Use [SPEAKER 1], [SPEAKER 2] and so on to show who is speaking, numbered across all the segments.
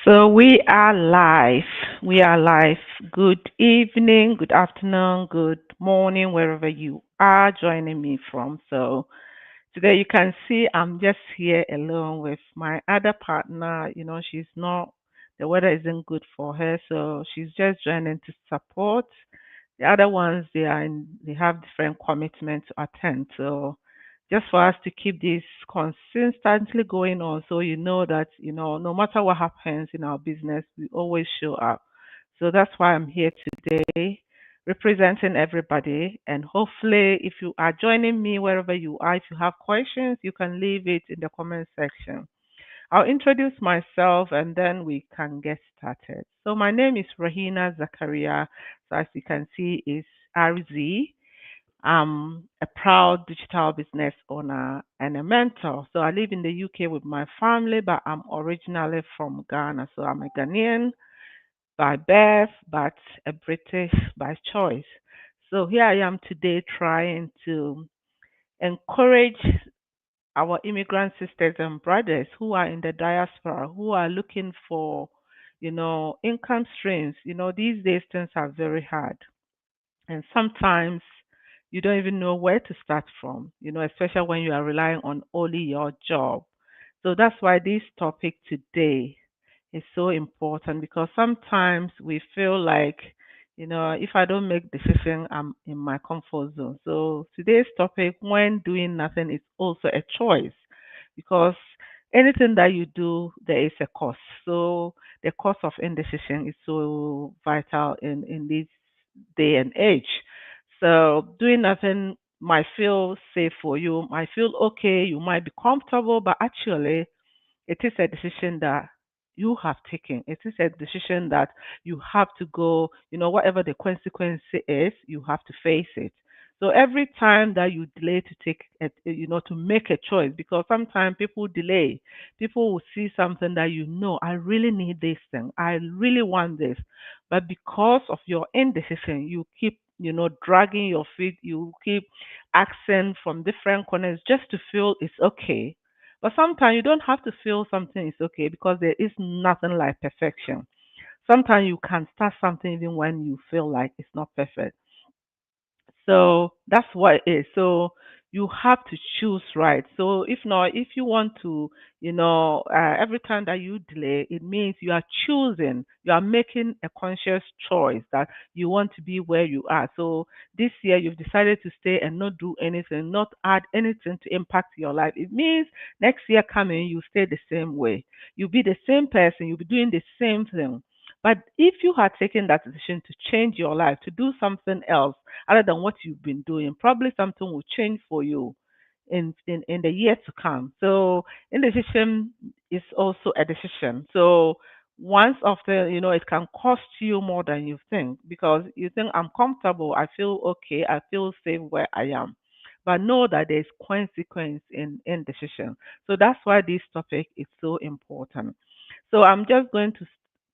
[SPEAKER 1] So we are live. We are live. Good evening, good afternoon, good morning, wherever you are joining me from. So today you can see I'm just here alone with my other partner. She's not, the weather isn't good for her, so she's just joining to support. The other ones, they have different commitments to attend. So just for us to keep this consistently going on, so you know that, no matter what happens in our business, we always show up. So that's why I'm here today representing everybody. And hopefully, if you are joining me wherever you are, if you have questions, you can leave it in the comment section. I'll introduce myself and then we can get started. So my name is Rahina Zakaria. So as you can see, is RZ. I'm a proud digital business owner and a mentor. So I live in the UK with my family, but I'm originally from Ghana. So I'm a Ghanaian by birth, but a British by choice. So here I am today trying to encourage our immigrant sisters and brothers who are in the diaspora, who are looking for, income streams. These days things are very hard. And sometimes you don't even know where to start from, especially when you are relying on only your job. So that's why this topic today is so important because sometimes we feel like, if I don't make decision, I'm in my comfort zone. So today's topic, when doing nothing, is also a choice because anything that you do, there is a cost. So the cost of indecision is so vital in this day and age. So doing nothing might feel safe for you, might feel okay, you might be comfortable, but actually it is a decision that you have taken. It is a decision that you have to go, whatever the consequence is, you have to face it. So every time that you delay to take, to make a choice, because sometimes people delay, people will see something that I really need this thing, I really want this, but because of your indecision, you keep, dragging your feet, you keep asking from different corners just to feel it's okay, but sometimes you don't have to feel something is okay because there is nothing like perfection. Sometimes you can start something even when you feel like it's not perfect. So that's what it is. So you have to choose right. So if not, if you want to, every time that you delay, it means you are choosing, you are making a conscious choice that you want to be where you are. So this year you've decided to stay and not do anything, not add anything to impact your life. It means next year coming, you stay the same way. You'll be the same person, you'll be doing the same thing. But if you had taken that decision to change your life, to do something else, other than what you've been doing, probably something will change for you in the year to come. So indecision is also a decision. So once after, it can cost you more than you think because you think I'm comfortable, I feel okay, I feel safe where I am. But know that there's consequence in indecision. So that's why this topic is so important. So I'm just going to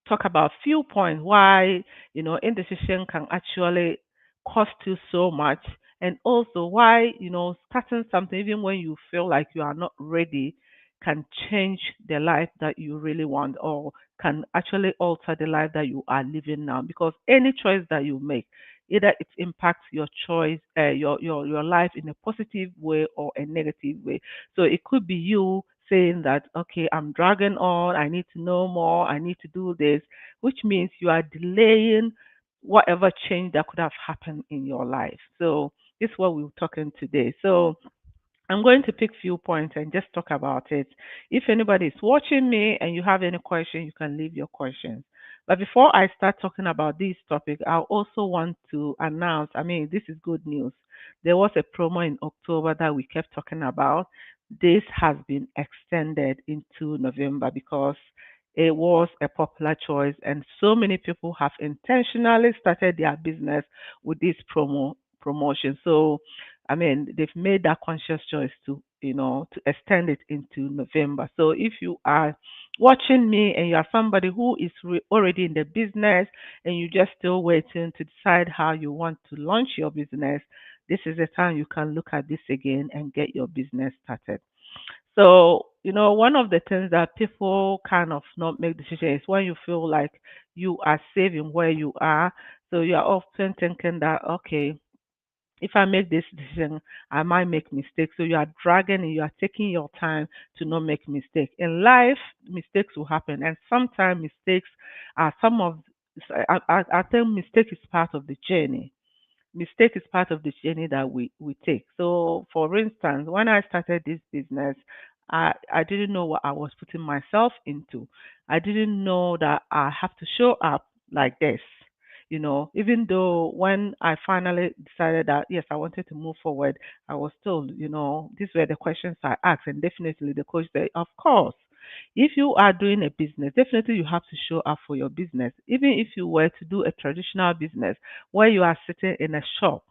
[SPEAKER 1] talk about few points why indecision can actually cost you so much, and also why starting something even when you feel like you are not ready can change the life that you really want, or can actually alter the life that you are living now, because any choice that you make, either it impacts your choice, your life in a positive way or a negative way. So it could be you saying that, okay, I'm dragging on, I need to know more, I need to do this, which means you are delaying whatever change that could have happened in your life. So this is what we're talking today. So I'm going to pick few points and just talk about it. If anybody is watching me and you have any question, you can leave your questions. But before I start talking about this topic, I also want to announce, I mean, this is good news. There was a promo in October that we kept talking about. This has been extended into November because it was a popular choice and so many people have intentionally started their business with this promotion. So I mean, they've made that conscious choice to, to extend it into November. So if you are watching me and you are somebody who is already in the business and you're just still waiting to decide how you want to launch your business, this is the time you can look at this again and get your business started. So one of the things that people kind of not make decisions is when you feel like you are safe in where you are. So you are often thinking that, okay, if I make this decision, I might make mistakes. So you are dragging and you are taking your time to not make mistakes. In life, mistakes will happen, and sometimes mistakes are some of. I think mistake is part of the journey. Mistake is part of the journey that we take. So, for instance, when I started this business, I didn't know what I was putting myself into. I didn't know that I have to show up like this. Even though when I finally decided that yes, I wanted to move forward, I was told, these were the questions I asked, and definitely the coach said, of course, if you are doing a business, definitely you have to show up for your business. Even if you were to do a traditional business where you are sitting in a shop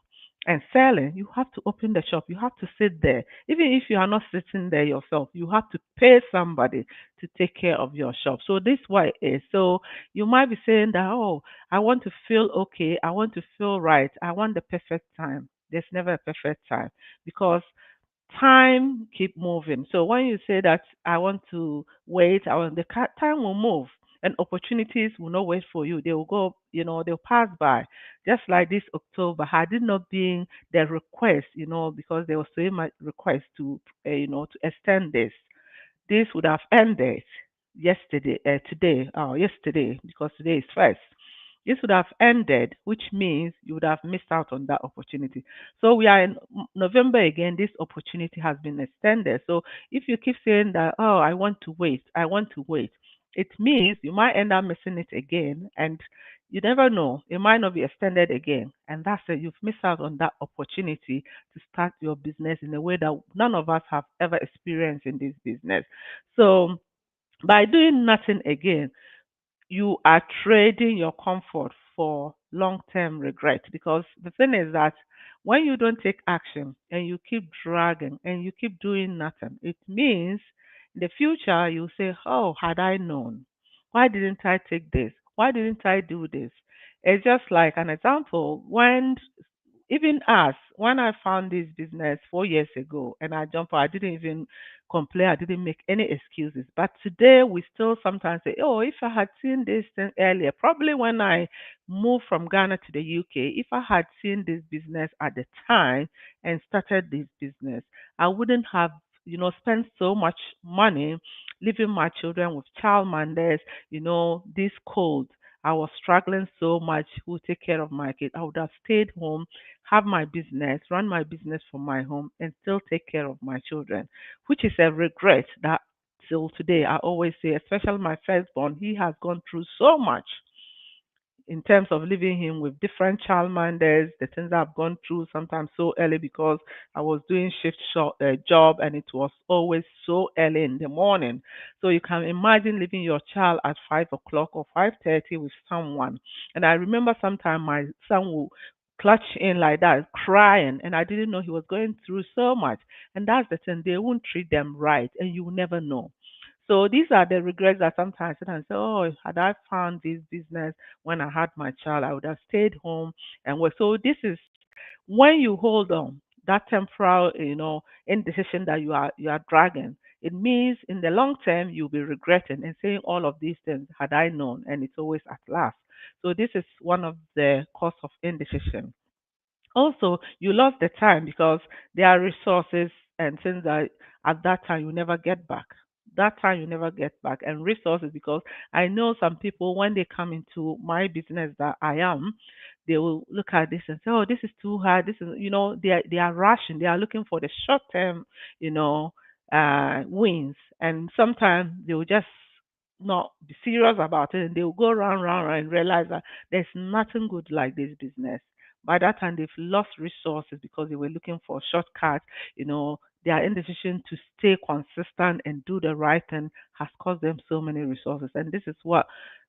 [SPEAKER 1] and selling, you have to open the shop. You have to sit there. Even if you are not sitting there yourself, you have to pay somebody to take care of your shop. So this is what it is. So you might be saying that, oh, I want to feel okay. I want to feel right. I want the perfect time. There's never a perfect time because time keep moving. So when you say that I want to wait, time will move and opportunities will not wait for you. They will go, they'll pass by. Just like this October, had it not been the request, because there was so much request to extend this would have ended yesterday, because today is first. This would have ended, which means you would have missed out on that opportunity. So we are in November again. This opportunity has been extended. So if you keep saying that, oh, I want to wait, it means you might end up missing it again, and you never know. It might not be extended again, and that's it. You've missed out on that opportunity to start your business in a way that none of us have ever experienced in this business. So by doing nothing again, you are trading your comfort for long term regret, because the thing is that when you don't take action and you keep dragging and you keep doing nothing, it means in the future you say, oh, had I known, why didn't I take this, why didn't I do this? It's just like an example. When even us, when I found this business 4 years ago and I jumped, I didn't even complain, I didn't make any excuses. But today we still sometimes say, oh, if I had seen this thing earlier, probably when I moved from Ghana to the UK, if I had seen this business at the time and started this business, I wouldn't have, spent so much money leaving my children with childminders, this cold. I was struggling so much. Who would take care of my kids? I would have stayed home, have my business, run my business from my home, and still take care of my children, which is a regret that till today I always say, especially my firstborn, he has gone through so much in terms of leaving him with different childminders, the things I've gone through sometimes so early because I was doing job and it was always so early in the morning. So you can imagine leaving your child at 5 o'clock or 5:30 with someone. And I remember sometime my son will clutch in like that, crying, and I didn't know he was going through so much. And that's the thing, they won't treat them right, and you will never know. So these are the regrets that sometimes I sit and say, oh, had I found this business when I had my child, I would have stayed home and work. So this is when you hold on, that temporal, indecision that you are dragging. It means in the long term you'll be regretting and saying all of these things had I known, and it's always at last. So this is one of the cause of indecision. Also, you lost the time because there are resources and things that at that time you never get back. That time you never get back. And resources, because I know some people, when they come into my business that I am, they will look at this and say, oh, this is too hard. This is, they are rushing. They are looking for the short term, you know, wins. And sometimes they will just not be serious about it, and they will go round, round, round and realize that there's nothing good like this business. By that time, they've lost resources because they were looking for shortcuts. Their indecision to stay consistent and do the right thing has cost them so many resources. And this is what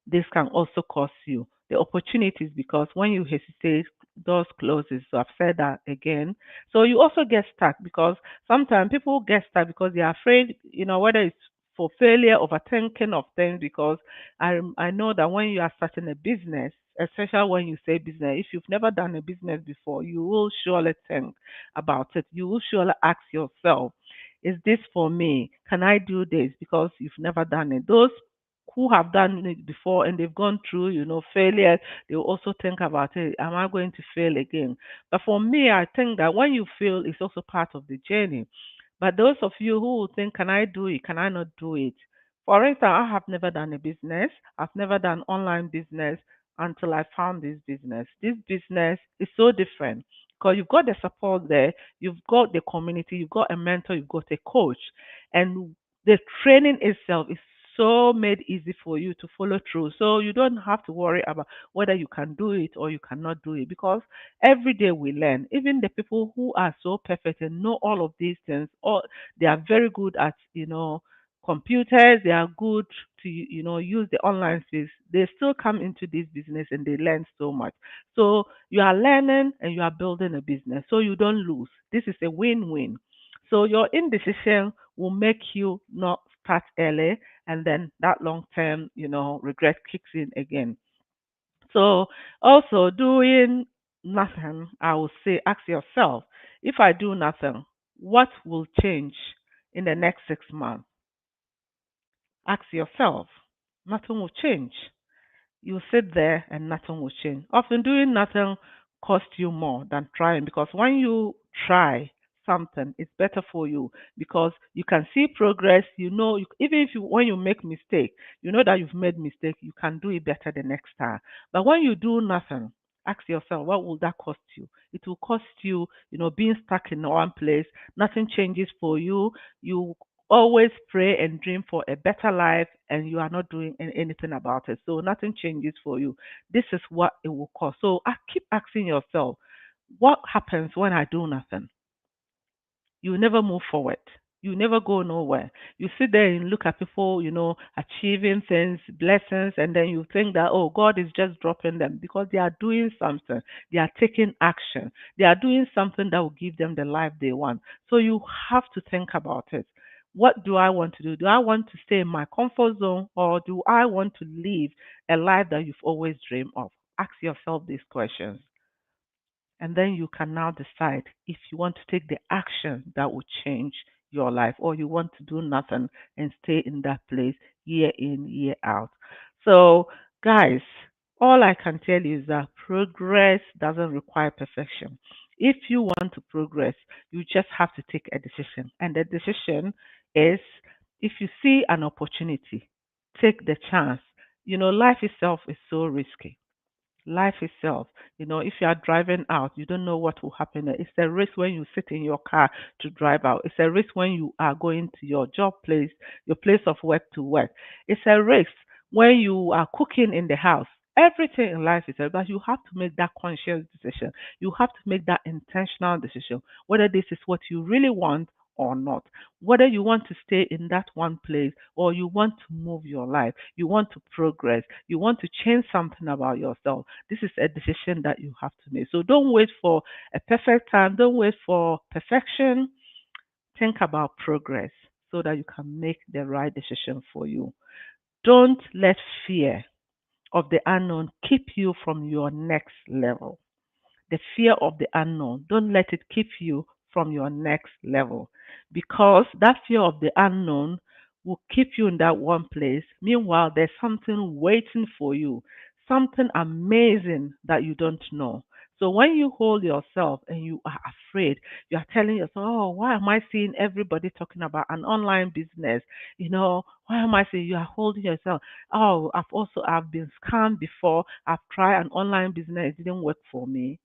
[SPEAKER 1] this can also cost you. The opportunities, because when you hesitate, doors closes. So I've said that again. So you also get stuck because sometimes people get stuck because they are afraid, whether it's for failure, overthinking of things, because I know that when you are starting a business, especially when you say business, if you've never done a business before, you will surely think about it. You will surely ask yourself, Is this for me? Can I do this? Because you've never done it. Those who have done it before and they've gone through, failure, they will also think about it. Am I going to fail again? But for me, I think that when you fail, it's also part of the journey. But those of you who will think, can I do it? Can I not do it? For instance, I have never done a business. I've never done online business until I found this business. This business is so different because you've got the support there, you've got the community, you've got a mentor, you've got a coach, and the training itself is so made easy for you to follow through. So you don't have to worry about whether you can do it or you cannot do it because every day we learn. Even the people who are so perfect and know all of these things, or they are very good at, computers, they are good to, use the online space. They still come into this business and they learn so much. So you are learning and you are building a business. So you don't lose. This is a win-win. So your indecision will make you not start early and then that long term, regret kicks in again. So also doing nothing, I will say ask yourself, if I do nothing, what will change in the next 6 months? Ask yourself. Nothing will change. You sit there and nothing will change. Often doing nothing costs you more than trying because when you try something, it's better for you because you can see progress. Even if you when you make mistake, you know that you've made mistake. You can do it better the next time. But when you do nothing, ask yourself, what will that cost you? It will cost you, being stuck in one place. Nothing changes for you. You always pray and dream for a better life and you are not doing anything about it. So nothing changes for you. This is what it will cost. So I keep asking yourself, what happens when I do nothing? You never move forward. You never go nowhere. You sit there and look at people, achieving things, blessings, and then you think that, oh, God is just dropping them because they are doing something. They are taking action. They are doing something that will give them the life they want. So you have to think about it. What do I want to do? Do I want to stay in my comfort zone or do I want to live a life that you've always dreamed of? Ask yourself these questions. And then you can now decide if you want to take the action that will change your life or you want to do nothing and stay in that place year in, year out. So, guys, all I can tell you is that progress doesn't require perfection. If you want to progress, you just have to take a decision. And the decision is if you see an opportunity, take the chance. Life itself is so risky. Life itself, if you are driving out, you don't know what will happen. It's a risk when you sit in your car to drive out. It's a risk when you are going to your job place, your place of work to work. It's a risk when you are cooking in the house. Everything in life is a but you have to make that conscious decision. You have to make that intentional decision whether this is what you really want or not, whether you want to stay in that one place or you want to move your life, you want to progress, you want to change something about yourself. This is a decision that you have to make. So don't wait for a perfect time, don't wait for perfection. Think about progress so that you can make the right decision for you. Don't let fear of the unknown keep you from your next level. The fear of the unknown. Don't let it keep you from your next level because that fear of the unknown will keep you in that one place. Meanwhile, there's something waiting for you, something amazing that you don't know. So when you hold yourself and you are afraid, you are telling yourself, oh, why am I seeing everybody talking about an online business? Why am I saying you are holding yourself? Oh, I've been scammed before. I've tried an online business, it didn't work for me.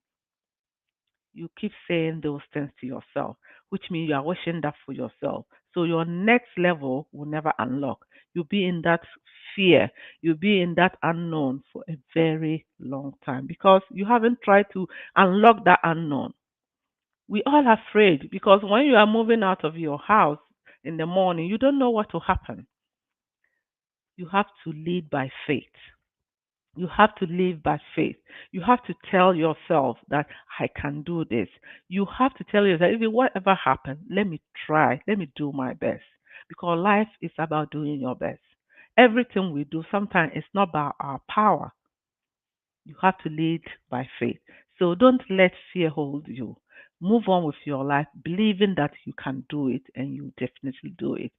[SPEAKER 1] You keep saying those things to yourself, which means you are wishing that for yourself. So your next level will never unlock. You'll be in that fear. You'll be in that unknown for a very long time because you haven't tried to unlock that unknown. We all are afraid because when you are moving out of your house in the morning, you don't know what will happen. You have to lead by faith. You have to live by faith. You have to tell yourself that I can do this. You have to tell yourself, even whatever happens, let me try, let me do my best. Because life is about doing your best. Everything we do, sometimes it's not about our power. You have to lead by faith. So don't let fear hold you. Move on with your life, believing that you can do it and you definitely do it.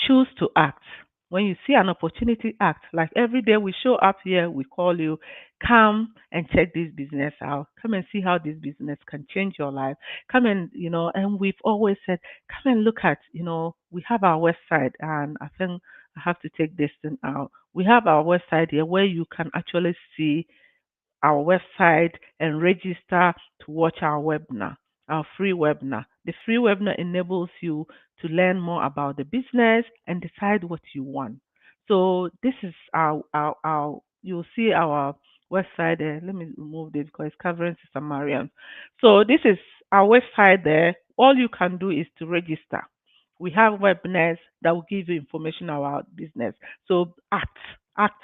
[SPEAKER 1] Choose to act. When you see an opportunity, act. Like every day we show up here, we call you, come and check this business out. Come and see how this business can change your life. Come and, and we've always said, come and look at, we have our website, and I think I have to take this thing out. We have our website here where you can actually see our website and register to watch our webinar, our free webinar. The free webinar enables you to learn more about the business and decide what you want. So this is our you'll see our website there. Let me remove this because it's covering Sister Mariam. So this is our website there. All you can do is to register. We have webinars that will give you information about business. So act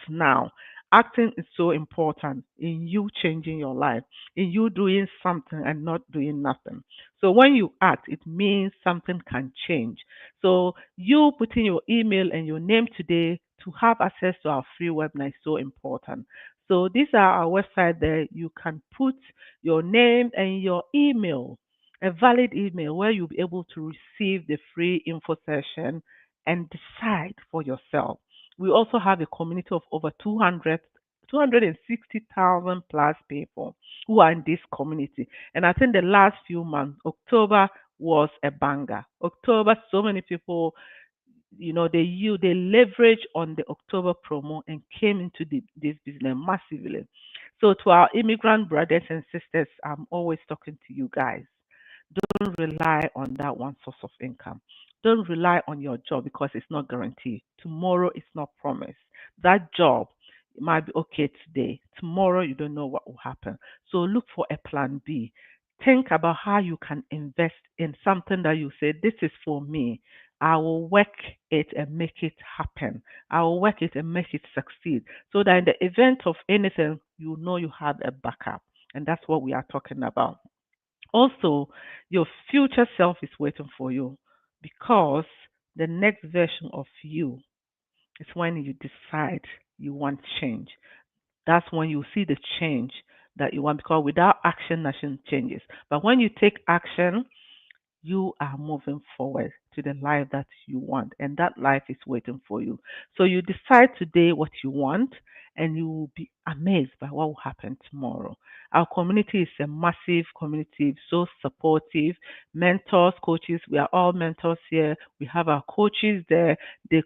[SPEAKER 1] now. Acting is so important in you changing your life, in you doing something and not doing nothing. So when you act, it means something can change. So you putting your email and your name today to have access to our free webinar is so important. So these are our website there. You can put your name and your email, a valid email where you'll be able to receive the free info session and decide for yourself. We also have a community of over 260,000 plus people who are in this community. And I think the last few months, October was a banger. October, so many people, they leverage on the October promo and came into this business massively. So to our immigrant brothers and sisters, I'm always talking to you guys. Don't rely on that one source of income. Don't rely on your job because it's not guaranteed. Tomorrow is not promised. That job might be okay today. Tomorrow you don't know what will happen. So look for a plan B. Think about how you can invest in something that you say, this is for me. I will work it and make it happen. I will work it and make it succeed. So that in the event of anything, you know you have a backup. And that's what we are talking about. Also, your future self is waiting for you because the next version of you is when you decide you want change. That's when you see the change that you want because without action, nothing changes. But when you take action, you are moving forward to the life that you want, and that life is waiting for you. So you decide today what you want, and you will be amazed by what will happen tomorrow. Our community is a massive community, so supportive. Mentors, coaches, we are all mentors here. We have our coaches there. The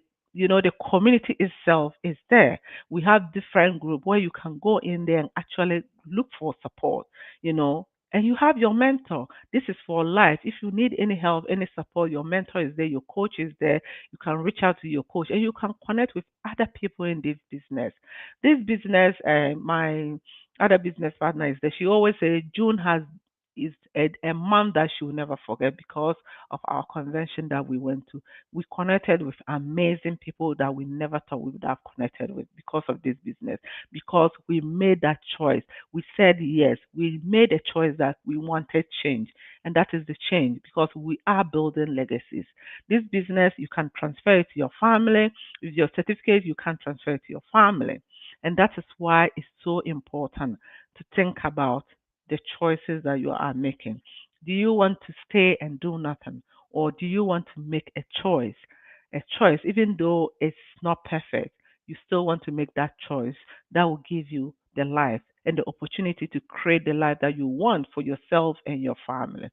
[SPEAKER 1] community itself is there. We have different group where you can go in there and actually look for support, you know, and you have your mentor. This is for life. If you need any help, any support, your mentor is there, your coach is there. You can reach out to your coach and you can connect with other people in this business. This business, my other business partner is there. She always say June has is a month that she will never forget because of our convention that we went to. We connected with amazing people that we never thought we would have connected with because of this business, because we made that choice. We said yes. We made a choice that we wanted change. And that is the change because we are building legacies. This business, you can transfer it to your family. With your certificate, you can transfer it to your family. And that is why it's so important to think about the choices that you are making. Do you want to stay and do nothing? Or do you want to make a choice? A choice, even though it's not perfect, you still want to make that choice that will give you the life and the opportunity to create the life that you want for yourself and your family.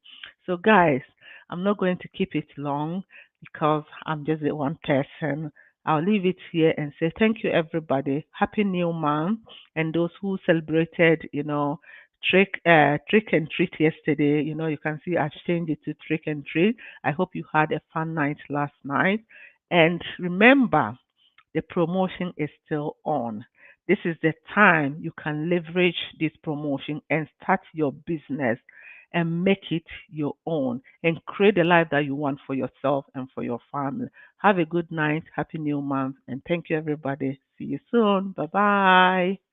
[SPEAKER 1] So, guys, I'm not going to keep it long because I'm just the one person. I'll leave it here and say thank you, everybody. Happy New Month, and those who celebrated, trick and treat yesterday. You can see I've changed it to trick and treat. I hope you had a fun night last night. And remember, the promotion is still on. This is the time you can leverage this promotion and start your business and make it your own and create the life that you want for yourself and for your family. Have a good night. Happy new month. And thank you, everybody. See you soon. Bye bye.